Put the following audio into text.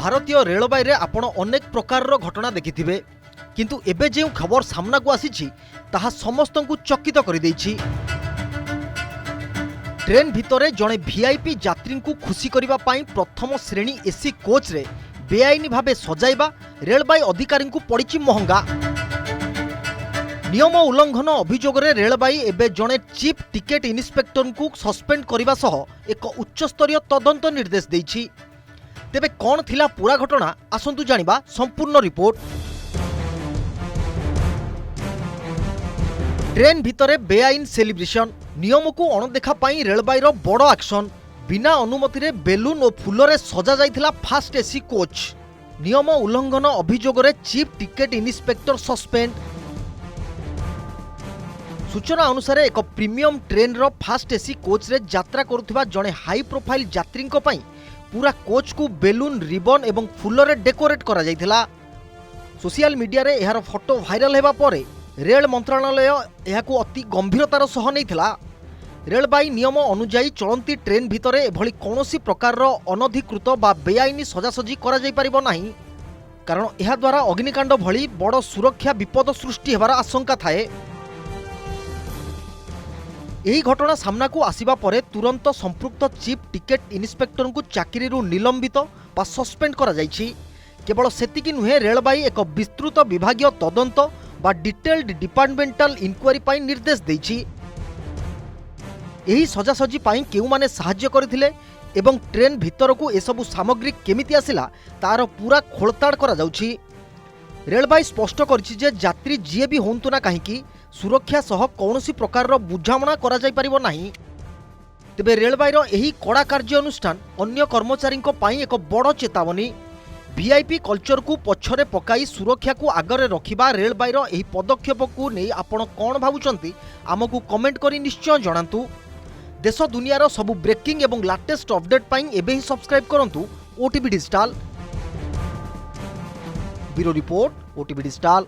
भारतीय रेलवे रे आपण अनेक प्रकार घटना देखिथिबे, किंतु एबे जे खबर सामना को आसीछि ताहा समस्त को चकित कर देछि। ट्रेन भितरे जड़े वीआईपी यात्री को खुशी करबा पाई प्रथम श्रेणी एसी कोच रे बेआईनी भावे सजाइबा रेलवे अधिकारी को पड़ी महंगा। नियम उल्लंघन अभियोग रे रेलवे एबे जड़े चीफ टिकेट इन्स्पेक्टर को सस्पेंड करबा सह एक उच्चस्तरीय तदंत निर्देश देछि। तेबे कौन थिला पूरा घटना आसंतु जानिबा संपूर्ण रिपोर्ट। ट्रेन भितरे बेआईन सेलिब्रेशन, नियम को अणदेखा पाई रेलवे रो बड़ एक्शन। बिना अनुमति रे बेलून और फूल सजा जाइथिला फास्ट एसी कोच। नियम उल्लंघन अभियोग रे चीफ टिकेट इन्स्पेक्टर सस्पेंड। सूचना अनुसार एक प्रीमियम ट्रेन रो फास्ट एसी कोच रे यात्रा करुथिबा जड़े हाई प्रोफाइल यात्री पूरा कोच को बेलून, रिबन एवं फूल रे डेकोरेट करा जाइथिला। सोशल मीडिया रे एहार फोटो वायरल हेबा परे रेल मंत्रालय एहाकू अति गंभीरतार सह नैथिला। रेलवे नियम अनुजाई चलती ट्रेन भितरे एभली कौनसी प्रकार अनधिकृत बा बेआईनी सजासजी करा जाई परिबो नाही, कारण एहा द्वारा अग्निकांड भली बड़ सुरक्षा विपद सृष्टि हेबार आशंका थाए। यही घटना सामना को आसिबा परे तुरंत संपृक्त चीफ टिकेट इन्स्पेक्टर को चाकरी निलंबित बा सस्पेंड करा जाइछि। केवल सेतिकी नुहे, रेलवे एक विस्तृत विभागीय तदंत बा डिटेल्ड डिपार्टमेंटल इनक्वारी पाई निर्देश देछि। यही सजासजी पाई केउ माने सहाय्य करथिले एवं ट्रेन भितर को एसबु सामग्री केमिति आसिला तार पूरा खोलताड़ करा जाउछि। रेलवे स्पष्ट करछि जे यात्री जीए भी होंतु ना कहीं सुरक्षा सह कौनसी प्रकार बुझामणा करा जाई परिबो नाही। तेबे रेलवे रो एही कड़ा कार्य अनुष्ठान अन्य कर्मचारी पाई एक बड़ चेतावनी। वीआईपी कल्चर को पछरे पकाई सुरक्षा को आगरे रखिबा रेलवे रो एही पदक्षेप को नहीं आपण कोन भाबुचंती आमको कमेंट करी निश्चय जणांतु। देश दुनियार सबु ब्रेकिंग एवं लेटेस्ट अपडेट पाई एबे ही सब्सक्राइब करंतु OTV digital. Bureau report, OTV digital.